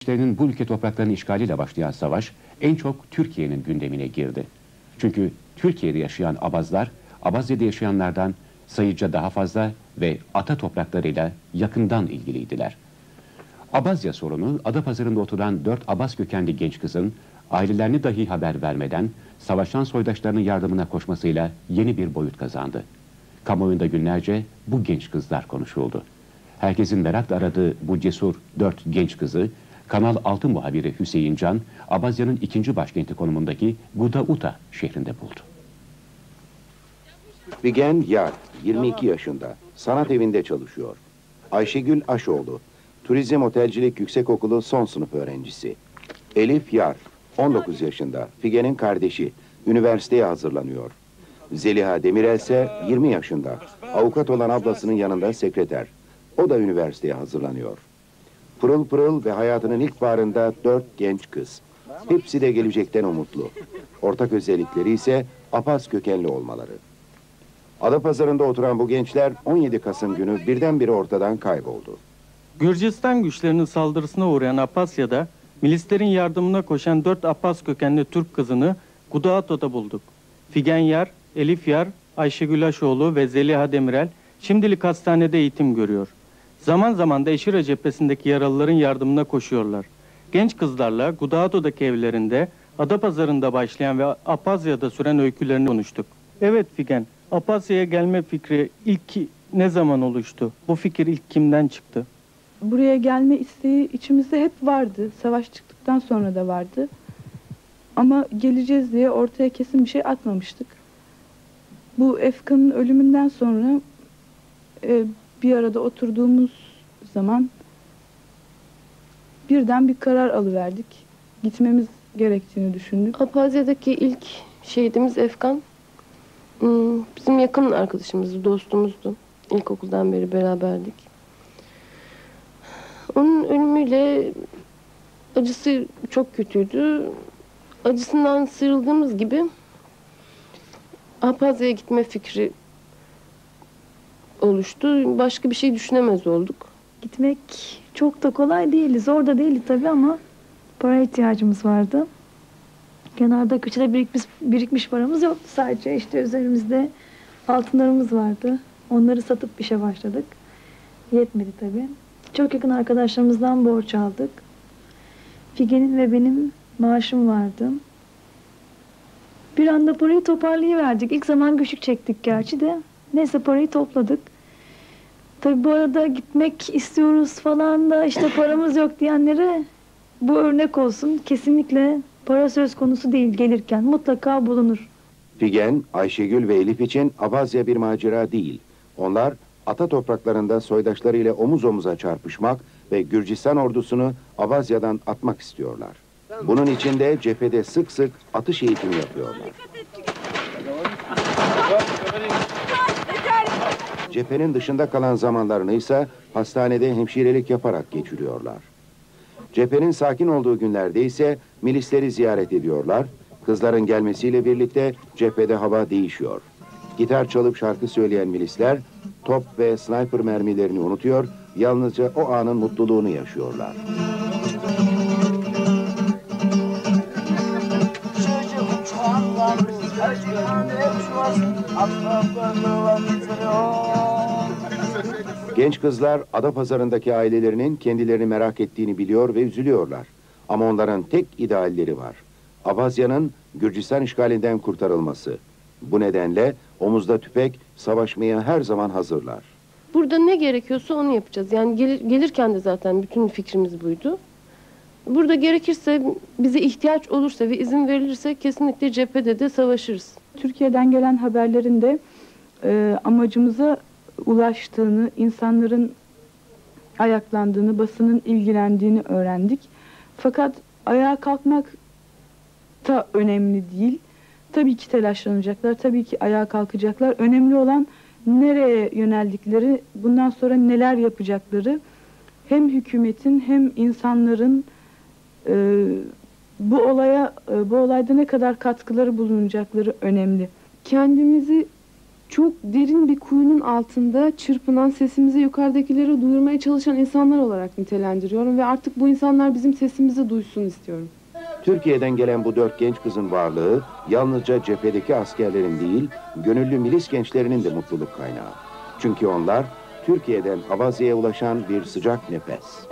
Bu ülke topraklarının işgaliyle başlayan savaş en çok Türkiye'nin gündemine girdi. Çünkü Türkiye'de yaşayan Abazlar, Abazya'da yaşayanlardan sayıca daha fazla ve ata topraklarıyla yakından ilgiliydiler. Abazya sorunu, Adapazarı'nda oturan 4 Abaz kökenli genç kızın ailelerini dahi haber vermeden savaşan soydaşlarının yardımına koşmasıyla yeni bir boyut kazandı. Kamuoyunda günlerce bu genç kızlar konuşuldu. Herkesin merakla aradığı bu cesur 4 genç kızı, Kanal 6 muhabiri Hüseyin Can, Abazya'nın 2. başkenti konumundaki Gudauta şehrinde buldu. Figen Yar, 22 yaşında, sanat evinde çalışıyor. Ayşegül Aşoğlu, Turizm Otelcilik Yüksekokulu son sınıf öğrencisi. Elif Yar, 19 yaşında, Figen'in kardeşi, üniversiteye hazırlanıyor. Zeliha Demirel ise 20 yaşında, avukat olan ablasının yanında sekreter. O da üniversiteye hazırlanıyor. Pırıl pırıl ve hayatının ilk baharında 4 genç kız. Hepsi de gelecekten umutlu. Ortak özellikleri ise Apaz kökenli olmaları. Adapazarı'nda oturan bu gençler 17 Kasım günü birdenbire ortadan kayboldu. Gürcistan güçlerinin saldırısına uğrayan Apasya'da milislerin yardımına koşan 4 Apaz kökenli Türk kızını Gudaato'da bulduk. Figen Yar, Elif Yar, Ayşegül Aşoğlu ve Zeliha Demirel şimdilik hastanede eğitim görüyor. Zaman zaman da Eşire cephesindeki yaralıların yardımına koşuyorlar. Genç kızlarla Gudaato'daki evlerinde, Adapazarı'nda başlayan ve Apazya'da süren öykülerini konuştuk. Evet Figen, Apasya'ya gelme fikri ilk ne zaman oluştu? Bu fikir ilk kimden çıktı? Buraya gelme isteği içimizde hep vardı. Savaş çıktıktan sonra da vardı. Ama geleceğiz diye ortaya kesin bir şey atmamıştık. Bu Efkan'ın ölümünden sonra bir arada oturduğumuz zaman birden bir karar alıverdik. Gitmemiz gerektiğini düşündük. Apazya'daki ilk şehidimiz Efkan. Bizim yakın arkadaşımızdı, dostumuzdu. İlkokuldan beri beraberdik. Onun ölümüyle acısı çok kötüydü. Acısından sıyrıldığımız gibi Apazya'ya gitme fikri oluştu. Başka bir şey düşünemez olduk. Gitmek çok da kolay değildi. Zor da değildi tabii ama para ihtiyacımız vardı. Kenarda köşede birikmiş paramız yoktu sadece. İşte üzerimizde altınlarımız vardı. Onları satıp işe başladık. Yetmedi tabii. Çok yakın arkadaşlarımızdan borç aldık. Figen'in ve benim maaşım vardı. Bir anda parayı toparlayıverdik. İlk zaman güçlük çektik gerçi de. Neyse parayı topladık. Tabii bu arada gitmek istiyoruz falan da işte paramız yok diyenlere bu örnek olsun. Kesinlikle para söz konusu değil gelirken. Mutlaka bulunur. Figen, Ayşegül ve Elif için Abazya bir macera değil. Onlar ata topraklarında soydaşlarıyla omuz omuza çarpışmak ve Gürcistan ordusunu Abazya'dan atmak istiyorlar. Bunun için de cephede sık sık atış eğitimi yapıyorlar. Cephenin dışında kalan zamanlarını ise hastanede hemşirelik yaparak geçiriyorlar. Cephenin sakin olduğu günlerde ise milisleri ziyaret ediyorlar. Kızların gelmesiyle birlikte cephede hava değişiyor. Gitar çalıp şarkı söyleyen milisler top ve sniper mermilerini unutuyor, yalnızca o anın mutluluğunu yaşıyorlar. Genç kızlar Adapazarı'ndaki ailelerinin kendilerini merak ettiğini biliyor ve üzülüyorlar. Ama onların tek idealleri var. Abazya'nın Gürcistan işgalinden kurtarılması. Bu nedenle omuzda tüfek, savaşmaya her zaman hazırlar. Burada ne gerekiyorsa onu yapacağız. Yani gelirken de zaten bütün fikrimiz buydu. Burada gerekirse, bize ihtiyaç olursa ve izin verilirse kesinlikle cephede de savaşırız. Türkiye'den gelen haberlerin de amacımıza ulaştığını, insanların ayaklandığını, basının ilgilendiğini öğrendik. Fakat ayağa kalkmak da önemli değil. Tabii ki telaşlanacaklar, tabii ki ayağa kalkacaklar. Önemli olan nereye yöneldikleri, bundan sonra neler yapacakları. Hem hükümetin hem insanların bu olayda ne kadar katkıları bulunacakları önemli. Kendimizi çok derin bir kuyunun altında çırpınan, sesimizi yukarıdakilere duyurmaya çalışan insanlar olarak nitelendiriyorum ve artık bu insanlar bizim sesimizi duysun istiyorum. Türkiye'den gelen bu 4 genç kızın varlığı yalnızca cephedeki askerlerin değil, gönüllü milis gençlerinin de mutluluk kaynağı. Çünkü onlar Türkiye'den Abazya'ya ulaşan bir sıcak nefes.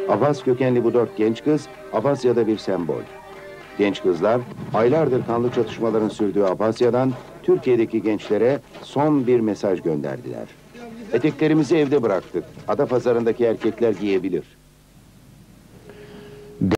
Abaz kökenli bu 4 genç kız Abazya'da bir sembol. Genç kızlar aylardır kanlı çatışmaların sürdüğü Abazya'dan Türkiye'deki gençlere son bir mesaj gönderdiler. Eteklerimizi evde bıraktık. Adapazarı'ndaki erkekler giyebilir.